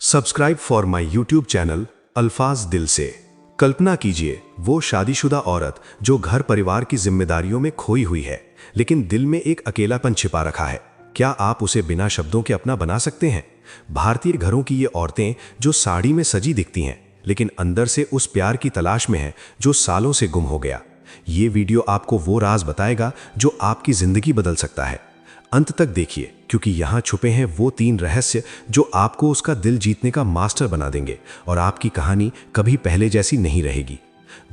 Subscribe for my YouTube channel अल्फाज दिल से। कल्पना कीजिए वो शादीशुदा औरत जो घर परिवार की जिम्मेदारियों में खोई हुई है, लेकिन दिल में एक अकेलापन छिपा रखा है। क्या आप उसे बिना शब्दों के अपना बना सकते हैं? भारतीय घरों की ये औरतें जो साड़ी में सजी दिखती हैं, लेकिन अंदर से उस प्यार की तलाश में हैं जो सालों से गुम हो गया। ये वीडियो आपको वो राज बताएगा जो आपकी जिंदगी बदल सकता है। अंत तक देखिए, क्योंकि यहाँ छुपे हैं वो 3 रहस्य जो आपको उसका दिल जीतने का मास्टर बना देंगे और आपकी कहानी कभी पहले जैसी नहीं रहेगी।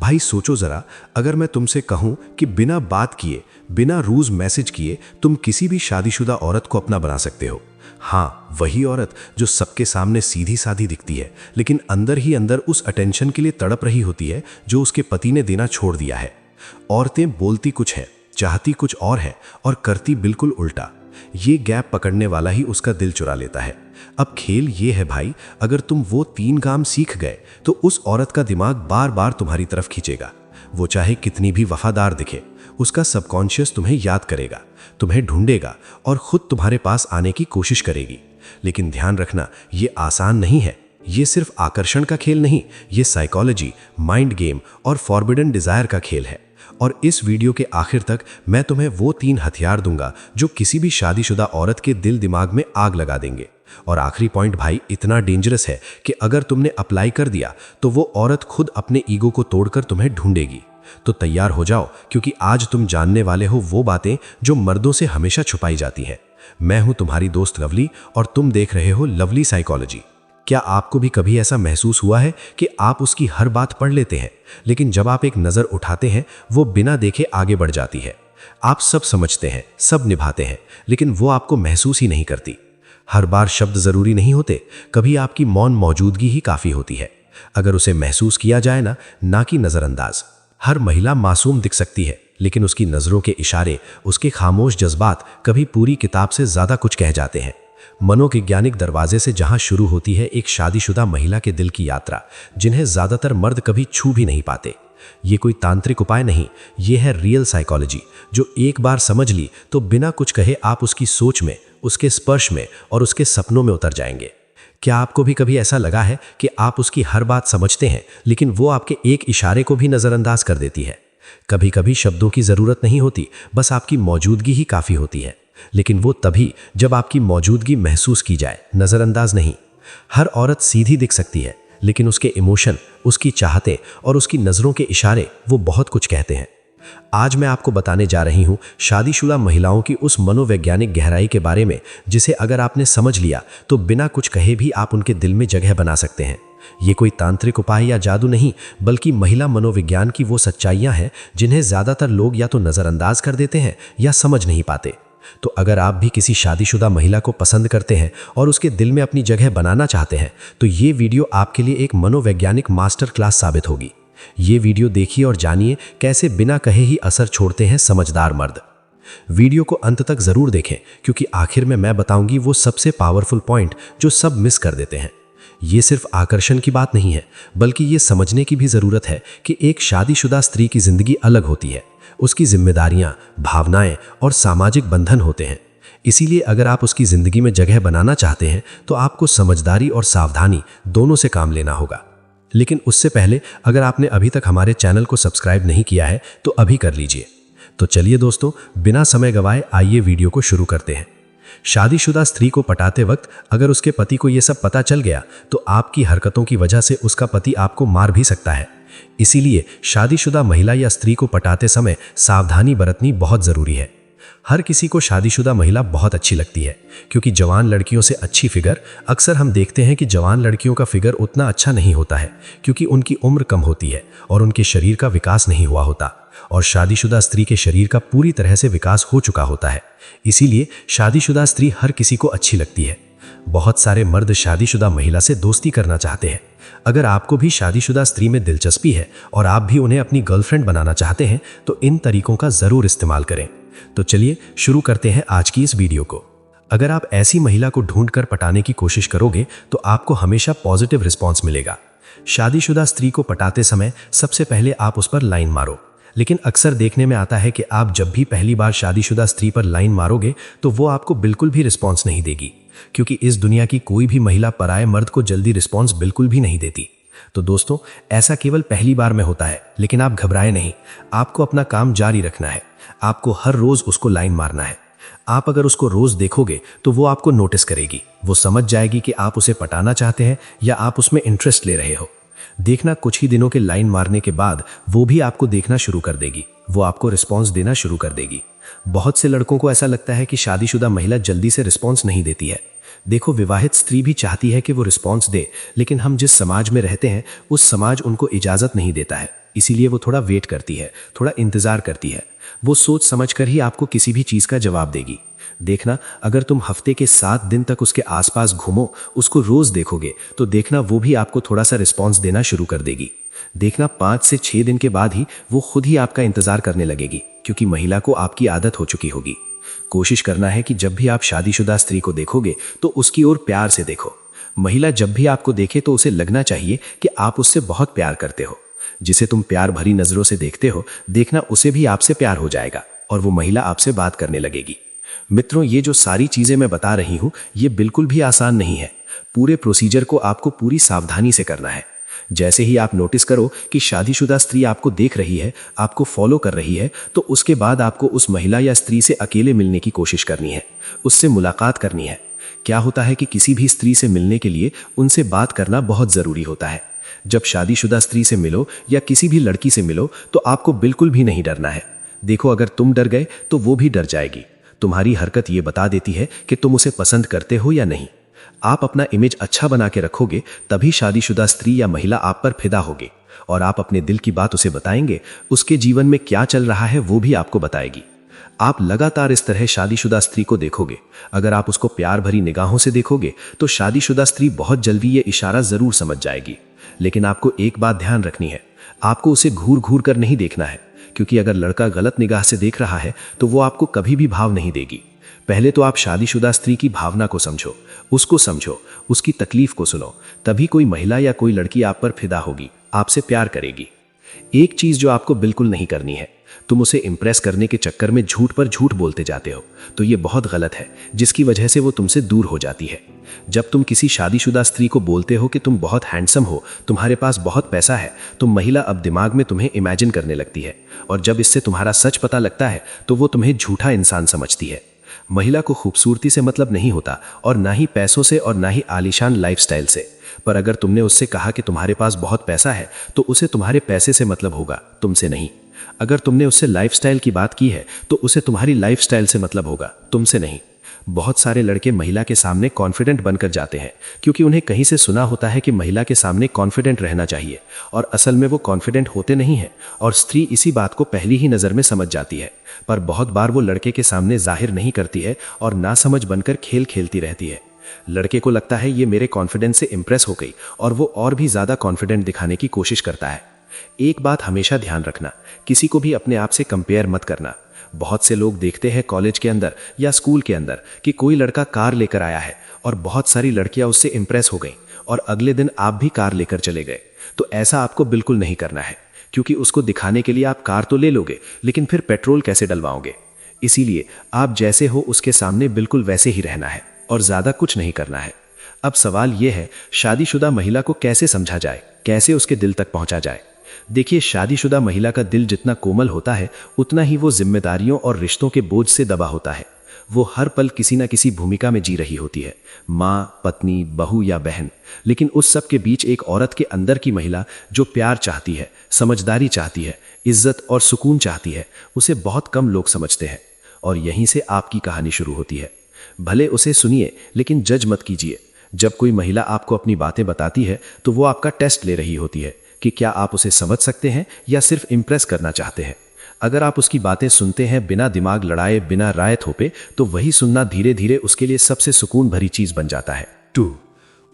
भाई सोचो जरा, अगर मैं तुमसे कहूँ कि बिना बात किए, बिना रोज मैसेज किए तुम किसी भी शादीशुदा औरत को अपना बना सकते हो। हाँ, वही औरत जो सबके सामने सीधी साधी दिखती है, लेकिन अंदर ही अंदर उस अटेंशन के लिए तड़प रही होती है जो उसके पति ने देना छोड़ दिया है। औरतें बोलती कुछ है, चाहती कुछ और है और करती बिल्कुल उल्टा। ये गैप पकड़ने वाला ही उसका दिल चुरा लेता है। अब खेल ये है भाई, अगर तुम वो 3 काम सीख गए तो उस औरत का दिमाग बार बार तुम्हारी तरफ खींचेगा। वो चाहे कितनी भी वफादार दिखे, उसका सबकॉन्शियस तुम्हें याद करेगा, तुम्हें ढूंढेगा और खुद तुम्हारे पास आने की कोशिश करेगी। लेकिन ध्यान रखना, ये आसान नहीं है। ये सिर्फ आकर्षण का खेल नहीं, ये साइकोलॉजी, माइंड गेम और फॉरबिडन डिजायर का खेल है। और इस वीडियो के आखिर तक मैं तुम्हें वो 3 हथियार दूंगा जो किसी भी शादीशुदा औरत के दिल दिमाग में आग लगा देंगे। और आखिरी पॉइंट भाई इतना डेंजरस है कि अगर तुमने अप्लाई कर दिया तो वो औरत खुद अपने ईगो को तोड़कर तुम्हें ढूंढेगी। तो तैयार हो जाओ, क्योंकि आज तुम जानने वाले हो वो बातें जो मर्दों से हमेशा छुपाई जाती हैं। मैं हूं तुम्हारी दोस्त लवली और तुम देख रहे हो लवली साइकोलॉजी। क्या आपको भी कभी ऐसा महसूस हुआ है कि आप उसकी हर बात पढ़ लेते हैं, लेकिन जब आप एक नज़र उठाते हैं वो बिना देखे आगे बढ़ जाती है? आप सब समझते हैं, सब निभाते हैं, लेकिन वो आपको महसूस ही नहीं करती। हर बार शब्द ज़रूरी नहीं होते, कभी आपकी मौन मौजूदगी ही काफ़ी होती है। अगर उसे महसूस किया जाए ना कि नज़रअंदाज। हर महिला मासूम दिख सकती है, लेकिन उसकी नज़रों के इशारे, उसके खामोश जज्बात कभी पूरी किताब से ज़्यादा कुछ कह जाते हैं। मनोवैज्ञानिक दरवाजे से जहां शुरू होती है एक शादीशुदा महिला के दिल की यात्रा, जिन्हें ज्यादातर मर्द कभी छू भी नहीं पाते। ये कोई तांत्रिक उपाय नहीं, ये है रियल साइकोलॉजी, जो एक बार समझ ली तो बिना कुछ कहे आप उसकी सोच में, उसके स्पर्श में और उसके सपनों में उतर जाएंगे। क्या आपको भी कभी ऐसा लगा है कि आप उसकी हर बात समझते हैं, लेकिन वो आपके एक इशारे को भी नज़रअंदाज कर देती है? कभी कभी शब्दों की ज़रूरत नहीं होती, बस आपकी मौजूदगी ही काफ़ी होती है। लेकिन वो तभी जब आपकी मौजूदगी महसूस की जाए, नज़रअंदाज नहीं। हर औरत सीधी दिख सकती है, लेकिन उसके इमोशन, उसकी चाहतें और उसकी नज़रों के इशारे वो बहुत कुछ कहते हैं। आज मैं आपको बताने जा रही हूँ शादीशुदा महिलाओं की उस मनोवैज्ञानिक गहराई के बारे में, जिसे अगर आपने समझ लिया तो बिना कुछ कहे भी आप उनके दिल में जगह बना सकते हैं। ये कोई तांत्रिक उपाय या जादू नहीं, बल्कि महिला मनोविज्ञान की वो सच्चाइयाँ हैं जिन्हें ज़्यादातर लोग या तो नज़रअंदाज कर देते हैं या समझ नहीं पाते। तो अगर आप भी किसी शादीशुदा महिला को पसंद करते हैं और उसके दिल में अपनी जगह बनाना चाहते हैं, तो ये वीडियो आपके लिए एक मनोवैज्ञानिक मास्टर क्लास साबित होगी। ये वीडियो देखिए और जानिए कैसे बिना कहे ही असर छोड़ते हैं समझदार मर्द। वीडियो को अंत तक जरूर देखें, क्योंकि आखिर में मैं बताऊंगी वो सबसे पावरफुल पॉइंट जो सब मिस कर देते हैं। ये सिर्फ आकर्षण की बात नहीं है, बल्कि ये समझने की भी ज़रूरत है कि एक शादीशुदा स्त्री की ज़िंदगी अलग होती है। उसकी जिम्मेदारियां, भावनाएं और सामाजिक बंधन होते हैं। इसीलिए अगर आप उसकी ज़िंदगी में जगह बनाना चाहते हैं तो आपको समझदारी और सावधानी दोनों से काम लेना होगा। लेकिन उससे पहले अगर आपने अभी तक हमारे चैनल को सब्सक्राइब नहीं किया है तो अभी कर लीजिए। तो चलिए दोस्तों, बिना समय गवाए आइए वीडियो को शुरू करते हैं। शादीशुदा स्त्री को पटाते वक्त अगर उसके पति को यह सब पता चल गया तो आपकी हरकतों की वजह से उसका पति आपको मार भी सकता है। इसीलिए शादीशुदा महिला या स्त्री को पटाते समय सावधानी बरतनी बहुत ज़रूरी है। हर किसी को शादीशुदा महिला बहुत अच्छी लगती है, क्योंकि जवान लड़कियों से अच्छी फिगर, अक्सर हम देखते हैं कि जवान लड़कियों का फिगर उतना अच्छा नहीं होता है, क्योंकि उनकी उम्र कम होती है और उनके शरीर का विकास नहीं हुआ होता। और शादीशुदा स्त्री के शरीर का पूरी तरह से विकास हो चुका होता है। इसीलिए शादीशुदा स्त्री हर किसी को अच्छी लगती है। बहुत सारे मर्द शादीशुदा महिला से दोस्ती करना चाहते हैं। अगर आपको भी शादीशुदा स्त्री में दिलचस्पी है और आप भी उन्हें अपनी गर्लफ्रेंड बनाना चाहते हैं तो इन तरीकों का ज़रूर इस्तेमाल करें। तो चलिए शुरू करते हैं आज की इस वीडियो को। अगर आप ऐसी महिला को ढूंढकर पटाने की कोशिश करोगे तो आपको हमेशा पॉजिटिव रिस्पॉन्स मिलेगा। शादीशुदा स्त्री को पटाते समय सबसे पहले आप उस पर लाइन मारो। लेकिन अक्सर देखने में आता है कि आप जब भी पहली बार शादीशुदा स्त्री पर लाइन मारोगे तो वो आपको बिल्कुल भी रिस्पॉन्स नहीं देगी। क्योंकि इस दुनिया की कोई भी महिला पराये मर्द को जल्दी रिस्पॉन्स बिल्कुल भी नहीं देती। तो दोस्तों, ऐसा केवल पहली बार में होता है, लेकिन आप घबराएं नहीं। आपको अपना काम जारी रखना है। आपको हर रोज उसको लाइन मारना है। आप अगर उसको रोज देखोगे तो वो आपको नोटिस करेगी। वो समझ जाएगी कि आप उसे पटाना चाहते हैं या आप उसमें इंटरेस्ट ले रहे हो। देखना, कुछ ही दिनों के लाइन मारने के बाद वो भी आपको देखना शुरू कर देगी। वो आपको रिस्पॉन्स देना शुरू कर देगी। बहुत से लड़कों को ऐसा लगता है कि शादीशुदा महिला जल्दी से रिस्पॉन्स नहीं देती है। देखो, विवाहित स्त्री भी चाहती है कि वो रिस्पॉन्स दे, लेकिन हम जिस समाज में रहते हैं उस समाज उनको इजाजत नहीं देता है। इसीलिए वो थोड़ा वेट करती है, थोड़ा इंतजार करती है। वो सोच समझ कर ही आपको किसी भी चीज का जवाब देगी। देखना, अगर तुम हफ्ते के 7 दिन तक उसके आसपास घूमो, उसको रोज देखोगे, तो देखना वो भी आपको थोड़ा सा रिस्पॉन्स देना शुरू कर देगी। देखना, 5 से 6 दिन के बाद ही वो खुद ही आपका इंतजार करने लगेगी, क्योंकि महिला को आपकी आदत हो चुकी होगी। कोशिश करना है कि जब भी आप शादीशुदा स्त्री को देखोगे तो उसकी ओर प्यार से देखो। महिला जब भी आपको देखे तो उसे लगना चाहिए कि आप उससे बहुत प्यार करते हो। जिसे तुम प्यार भरी नजरों से देखते हो, देखना उसे भी आपसे प्यार हो जाएगा और वो महिला आपसे बात करने लगेगी। मित्रों, ये जो सारी चीजें मैं बता रही हूं, ये बिल्कुल भी आसान नहीं है। पूरे प्रोसीजर को आपको पूरी सावधानी से करना है। जैसे ही आप नोटिस करो कि शादीशुदा स्त्री आपको देख रही है, आपको फॉलो कर रही है, तो उसके बाद आपको उस महिला या स्त्री से अकेले मिलने की कोशिश करनी है, उससे मुलाकात करनी है। क्या होता है कि किसी भी स्त्री से मिलने के लिए उनसे बात करना बहुत जरूरी होता है। जब शादीशुदा स्त्री से मिलो या किसी भी लड़की से मिलो तो आपको बिल्कुल भी नहीं डरना है। देखो, अगर तुम डर गए तो वो भी डर जाएगी। तुम्हारी हरकत ये बता देती है कि तुम उसे पसंद करते हो या नहीं। आप अपना इमेज अच्छा बना के रखोगे, तभी शादीशुदा स्त्री या महिला आप पर फिदा होगी और आप अपने दिल की बात उसे बताएंगे। उसके जीवन में क्या चल रहा है वो भी आपको बताएगी। आप लगातार इस तरह शादीशुदा स्त्री को देखोगे। अगर आप उसको प्यार भरी निगाहों से देखोगे तो शादीशुदा स्त्री बहुत जल्दी ये इशारा जरूर समझ जाएगी। लेकिन आपको एक बात ध्यान रखनी है, आपको उसे घूर घूर कर नहीं देखना है, क्योंकि अगर लड़का गलत निगाह से देख रहा है तो वो आपको कभी भी भाव नहीं देगी। पहले तो आप शादीशुदा स्त्री की भावना को समझो, उसको समझो, उसकी तकलीफ को सुनो। तभी कोई महिला या कोई लड़की आप पर फिदा होगी, आपसे प्यार करेगी। एक चीज जो आपको बिल्कुल नहीं करनी है, तुम उसे इंप्रेस करने के चक्कर में झूठ पर झूठ बोलते जाते हो। तो ये बहुत गलत है, जिसकी वजह से वो तुमसे दूर हो जाती है। जब तुम किसी शादीशुदा स्त्री को बोलते हो कि तुम बहुत हैंडसम हो, तुम्हारे पास बहुत पैसा है, तो महिला अब दिमाग में तुम्हें इमेजिन करने लगती है। और जब इससे तुम्हारा सच पता लगता है तो वो तुम्हें झूठा इंसान समझती है। महिला को खूबसूरती से मतलब नहीं होता, और ना ही पैसों से, और ना ही आलीशान लाइफस्टाइल से। पर अगर तुमने उससे कहा कि तुम्हारे पास बहुत पैसा है, तो उसे तुम्हारे पैसे से मतलब होगा, तुमसे नहीं। अगर तुमने उससे लाइफस्टाइल की बात की है तो उसे तुम्हारी लाइफस्टाइल से मतलब होगा, तुमसे नहीं। बहुत सारे लड़के महिला के सामने कॉन्फिडेंट बनकर जाते हैं, क्योंकि उन्हें कहीं से सुना होता है कि महिला के सामने कॉन्फिडेंट रहना चाहिए, और असल में वो कॉन्फिडेंट होते नहीं हैं, और स्त्री इसी बात को पहली ही नज़र में समझ जाती है। पर बहुत बार वो लड़के के सामने जाहिर नहीं करती है और नासमझ बनकर खेल खेलती रहती है। लड़के को लगता है ये मेरे कॉन्फिडेंस से इंप्रेस हो गई, और वो और भी ज़्यादा कॉन्फिडेंट दिखाने की कोशिश करता है। एक बात हमेशा ध्यान रखना, किसी को भी अपने आप से कंपेयर मत करना। बहुत से लोग देखते हैं कॉलेज के अंदर या स्कूल के अंदर कि कोई लड़का कार लेकर आया है और बहुत सारी लड़कियां उससे इंप्रेस हो गईं, और अगले दिन आप भी कार लेकर चले गए। तो ऐसा आपको बिल्कुल नहीं करना है, क्योंकि उसको दिखाने के लिए आप कार तो ले लोगे, लेकिन फिर पेट्रोल कैसे डलवाओगे। इसीलिए आप जैसे हो उसके सामने बिल्कुल वैसे ही रहना है और ज़्यादा कुछ नहीं करना है। अब सवाल यह है, शादीशुदा महिला को कैसे समझा जाए, कैसे उसके दिल तक पहुंचा जाए। देखिए, शादीशुदा महिला का दिल जितना कोमल होता है, उतना ही वो जिम्मेदारियों और रिश्तों के बोझ से दबा होता है। वो हर पल किसी न किसी भूमिका में जी रही होती है, माँ, पत्नी, बहू या बहन। लेकिन उस सब के बीच एक औरत के अंदर की महिला जो प्यार चाहती है, समझदारी चाहती है, इज्जत और सुकून चाहती है, उसे बहुत कम लोग समझते हैं। और यहीं से आपकी कहानी शुरू होती है। भले उसे सुनिए, लेकिन जज मत कीजिए। जब कोई महिला आपको अपनी बातें बताती है तो वो आपका टेस्ट ले रही होती है कि क्या आप उसे समझ सकते हैं या सिर्फ इम्प्रेस करना चाहते हैं। अगर आप उसकी बातें सुनते हैं बिना दिमाग लड़ाए, बिना राय थोपे, तो वही सुनना धीरे धीरे उसके लिए सबसे सुकून भरी चीज बन जाता है। 2.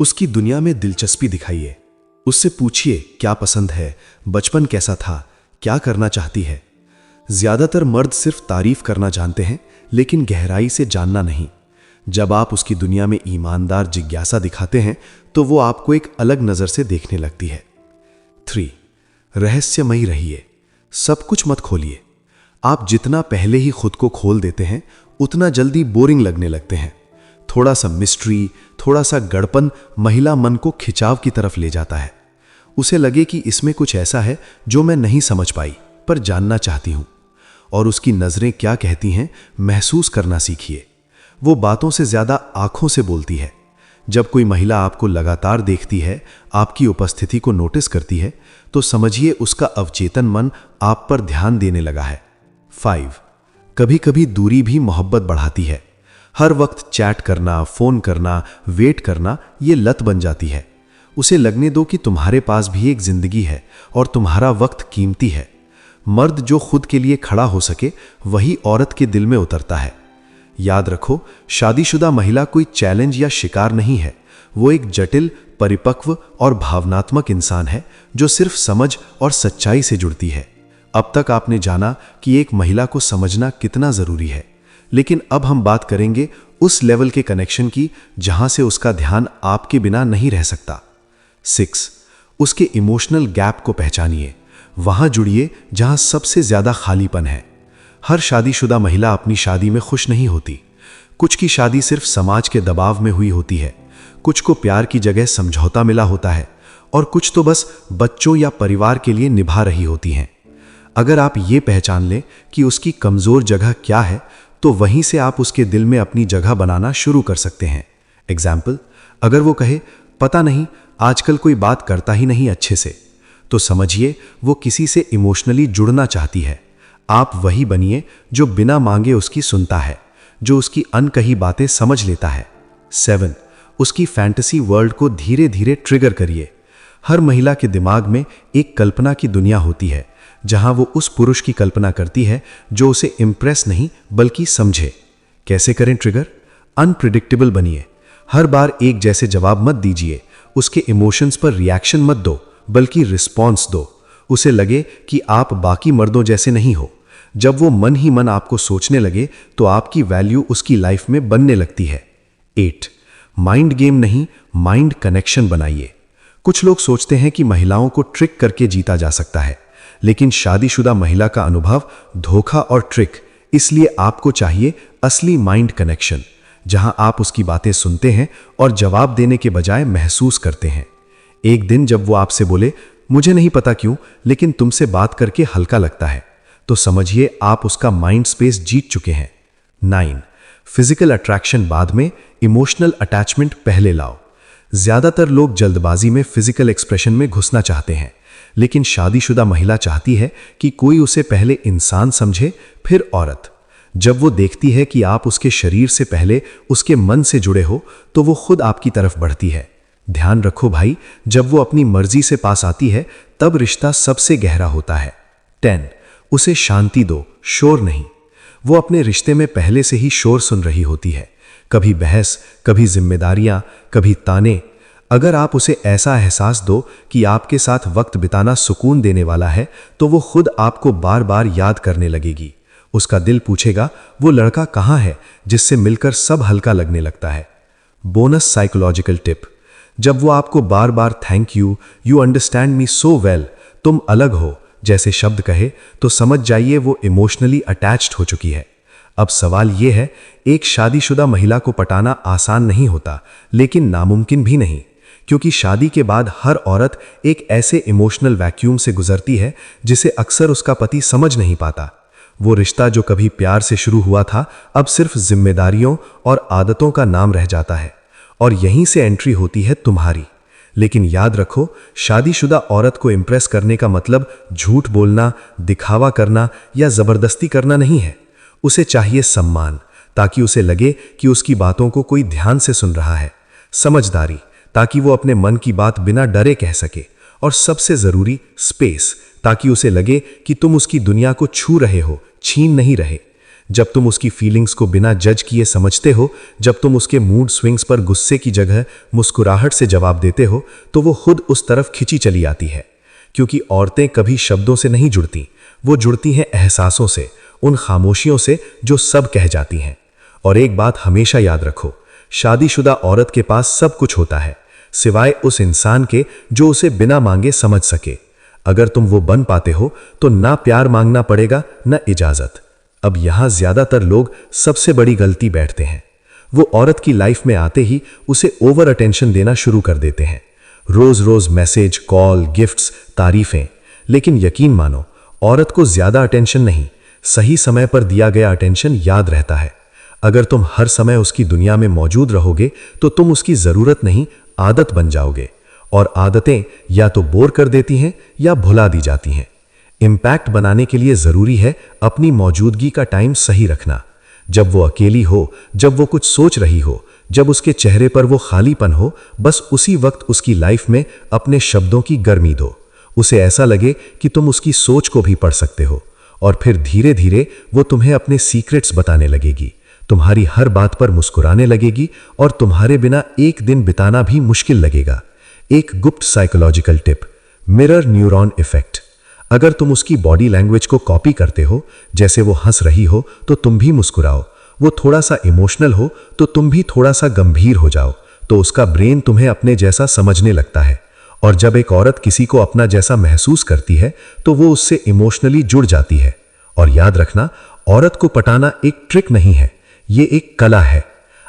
उसकी दुनिया में दिलचस्पी दिखाइए। उससे पूछिए क्या पसंद है, बचपन कैसा था, क्या करना चाहती है। ज्यादातर मर्द सिर्फ तारीफ करना जानते हैं, लेकिन गहराई से जानना नहीं। जब आप उसकी दुनिया में ईमानदार जिज्ञासा दिखाते हैं तो वो आपको एक अलग नजर से देखने लगती है। 3. रहस्यमयी रहिए। सब कुछ मत खोलिए। आप जितना पहले ही खुद को खोल देते हैं, उतना जल्दी बोरिंग लगने लगते हैं। थोड़ा सा मिस्ट्री, थोड़ा सा गड़पन महिला मन को खिंचाव की तरफ ले जाता है। उसे लगे कि इसमें कुछ ऐसा है जो मैं नहीं समझ पाई पर जानना चाहती हूं। और उसकी नजरें क्या कहती हैं महसूस करना सीखिए। वो बातों से ज्यादा आंखों से बोलती है। जब कोई महिला आपको लगातार देखती है, आपकी उपस्थिति को नोटिस करती है, तो समझिए उसका अवचेतन मन आप पर ध्यान देने लगा है। 5. कभी कभी दूरी भी मोहब्बत बढ़ाती है। हर वक्त चैट करना, फोन करना, वेट करना ये लत बन जाती है। उसे लगने दो कि तुम्हारे पास भी एक जिंदगी है और तुम्हारा वक्त कीमती है। मर्द जो खुद के लिए खड़ा हो सके वही औरत के दिल में उतरता है। याद रखो, शादीशुदा महिला कोई चैलेंज या शिकार नहीं है। वो एक जटिल, परिपक्व और भावनात्मक इंसान है जो सिर्फ समझ और सच्चाई से जुड़ती है। अब तक आपने जाना कि एक महिला को समझना कितना जरूरी है, लेकिन अब हम बात करेंगे उस लेवल के कनेक्शन की जहां से उसका ध्यान आपके बिना नहीं रह सकता। 6. उसके इमोशनल गैप को पहचानिए। वहां जुड़िए जहां सबसे ज्यादा खालीपन है। हर शादीशुदा महिला अपनी शादी में खुश नहीं होती। कुछ की शादी सिर्फ समाज के दबाव में हुई होती है, कुछ को प्यार की जगह समझौता मिला होता है, और कुछ तो बस बच्चों या परिवार के लिए निभा रही होती हैं। अगर आप ये पहचान लें कि उसकी कमजोर जगह क्या है, तो वहीं से आप उसके दिल में अपनी जगह बनाना शुरू कर सकते हैं। एग्जाम्पल, अगर वो कहे, पता नहीं आजकल कोई बात करता ही नहीं अच्छे से, तो समझिए वो किसी से इमोशनली जुड़ना चाहती है। आप वही बनिए जो बिना मांगे उसकी सुनता है, जो उसकी अनकही बातें समझ लेता है। 7. उसकी फैंटेसी वर्ल्ड को धीरे धीरे ट्रिगर करिए। हर महिला के दिमाग में एक कल्पना की दुनिया होती है, जहां वो उस पुरुष की कल्पना करती है जो उसे इम्प्रेस नहीं बल्कि समझे। कैसे करें ट्रिगर? अनप्रिडिक्टेबल बनिए। हर बार एक जैसे जवाब मत दीजिए। उसके इमोशंस पर रिएक्शन मत दो, बल्कि रिस्पॉन्स दो। उसे लगे कि आप बाकी मर्दों जैसे नहीं हो। जब वो मन ही मन आपको सोचने लगे, तो आपकी वैल्यू उसकी लाइफ में बनने लगती है। 8. माइंड गेम नहीं, माइंड कनेक्शन बनाइए। कुछ लोग सोचते हैं कि महिलाओं को ट्रिक करके जीता जा सकता है, लेकिन शादीशुदा महिला का अनुभव धोखा और ट्रिक। इसलिए आपको चाहिए असली माइंड कनेक्शन, जहां आप उसकी बातें सुनते हैं और जवाब देने के बजाय महसूस करते हैं। एक दिन जब वो आपसे बोले, मुझे नहीं पता क्यों, लेकिन तुमसे बात करके हल्का लगता है, तो समझिए आप उसका माइंड स्पेस जीत चुके हैं। 9. फिजिकल अट्रैक्शन बाद में, इमोशनल अटैचमेंट पहले लाओ। ज्यादातर लोग जल्दबाजी में फिजिकल एक्सप्रेशन में घुसना चाहते हैं, लेकिन शादीशुदा महिला चाहती है कि कोई उसे पहले इंसान समझे, फिर औरत। जब वो देखती है कि आप उसके शरीर से पहले उसके मन से जुड़े हो, तो वो खुद आपकी तरफ बढ़ती है। ध्यान रखो भाई, जब वो अपनी मर्जी से पास आती है, तब रिश्ता सबसे गहरा होता है। 10. उसे शांति दो, शोर नहीं। वो अपने रिश्ते में पहले से ही शोर सुन रही होती है, कभी बहस, कभी जिम्मेदारियां, कभी ताने। अगर आप उसे ऐसा एहसास दो कि आपके साथ वक्त बिताना सुकून देने वाला है, तो वो खुद आपको बार बार याद करने लगेगी। उसका दिल पूछेगा, वो लड़का कहाँ है जिससे मिलकर सब हल्का लगने लगता है। बोनस साइकोलॉजिकल टिप, जब वो आपको बार बार thank you, you understand me so well, तुम अलग हो जैसे शब्द कहे, तो समझ जाइए वो इमोशनली अटैच्ड हो चुकी है। अब सवाल यह है, एक शादीशुदा महिला को पटाना आसान नहीं होता, लेकिन नामुमकिन भी नहीं, क्योंकि शादी के बाद हर औरत एक ऐसे इमोशनल वैक्यूम से गुजरती है जिसे अक्सर उसका पति समझ नहीं पाता। वो रिश्ता जो कभी प्यार से शुरू हुआ था, अब सिर्फ जिम्मेदारियों और आदतों का नाम रह जाता है, और यहीं से एंट्री होती है तुम्हारी। लेकिन याद रखो, शादीशुदा औरत को इंप्रेस करने का मतलब झूठ बोलना, दिखावा करना या जबरदस्ती करना नहीं है। उसे चाहिए सम्मान, ताकि उसे लगे कि उसकी बातों को कोई ध्यान से सुन रहा है। समझदारी, ताकि वो अपने मन की बात बिना डरे कह सके। और सबसे जरूरी, स्पेस, ताकि उसे लगे कि तुम उसकी दुनिया को छू रहे हो, छीन नहीं रहे। जब तुम उसकी फीलिंग्स को बिना जज किए समझते हो, जब तुम उसके मूड स्विंग्स पर गुस्से की जगह मुस्कुराहट से जवाब देते हो, तो वो खुद उस तरफ खिंची चली आती है। क्योंकि औरतें कभी शब्दों से नहीं जुड़ती, वो जुड़ती हैं एहसासों से, उन खामोशियों से जो सब कह जाती हैं। और एक बात हमेशा याद रखो, शादीशुदा औरत के पास सब कुछ होता है, सिवाय उस इंसान के जो उसे बिना मांगे समझ सके। अगर तुम वो बन पाते हो, तो ना प्यार मांगना पड़ेगा, ना इजाजत। अब यहां ज्यादातर लोग सबसे बड़ी गलती बैठते हैं। वो औरत की लाइफ में आते ही उसे ओवर अटेंशन देना शुरू कर देते हैं। रोज रोज मैसेज, कॉल, गिफ्ट्स, तारीफें। लेकिन यकीन मानो, औरत को ज्यादा अटेंशन नहीं, सही समय पर दिया गया अटेंशन याद रहता है। अगर तुम हर समय उसकी दुनिया में मौजूद रहोगे तो तुम उसकी जरूरत नहीं, आदत बन जाओगे। और आदतें या तो बोर कर देती हैं या भुला दी जाती हैं। इम्पैक्ट बनाने के लिए जरूरी है अपनी मौजूदगी का टाइम सही रखना। जब वो अकेली हो, जब वो कुछ सोच रही हो, जब उसके चेहरे पर वो खालीपन हो, बस उसी वक्त उसकी लाइफ में अपने शब्दों की गर्मी दो। उसे ऐसा लगे कि तुम उसकी सोच को भी पढ़ सकते हो। और फिर धीरे धीरे वो तुम्हें अपने सीक्रेट्स बताने लगेगी, तुम्हारी हर बात पर मुस्कुराने लगेगी और तुम्हारे बिना एक दिन बिताना भी मुश्किल लगेगा। एक गुप्त psychological tip, mirror neuron effect. अगर तुम उसकी बॉडी लैंग्वेज को कॉपी करते हो, जैसे वो हंस रही हो तो तुम भी मुस्कुराओ, वो थोड़ा सा इमोशनल हो तो तुम भी थोड़ा सा गंभीर हो जाओ, तो उसका ब्रेन तुम्हें अपने जैसा समझने लगता है। और जब एक औरत किसी को अपना जैसा महसूस करती है तो वो उससे इमोशनली जुड़ जाती है। और याद रखना, औरत को पटाना एक ट्रिक नहीं है, ये एक कला है।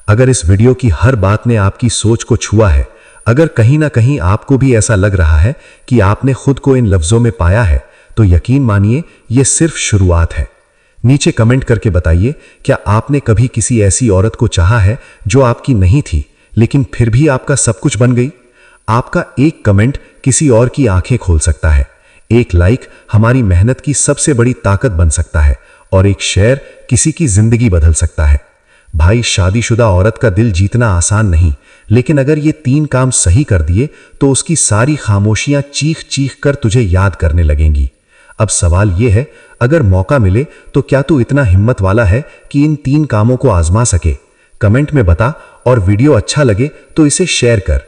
अगर इस वीडियो की हर बात ने आपकी सोच को छुआ है, अगर कहीं ना कहीं आपको भी ऐसा लग रहा है कि आपने खुद को इन लफ्जों में पाया है, तो यकीन मानिए ये सिर्फ शुरुआत है। नीचे कमेंट करके बताइए, क्या आपने कभी किसी ऐसी औरत को चाहा है जो आपकी नहीं थी लेकिन फिर भी आपका सब कुछ बन गई? आपका एक कमेंट किसी और की आंखें खोल सकता है, एक लाइक हमारी मेहनत की सबसे बड़ी ताकत बन सकता है और एक शेयर किसी की जिंदगी बदल सकता है। भाई, शादीशुदा औरत का दिल जीतना आसान नहीं, लेकिन अगर ये 3 काम सही कर दिए तो उसकी सारी खामोशियां चीख चीख कर तुझे याद करने लगेंगी। अब सवाल यह है, अगर मौका मिले तो क्या तू इतना हिम्मत वाला है कि इन 3 कामों को आजमा सके? कमेंट में बता, और वीडियो अच्छा लगे तो इसे शेयर कर।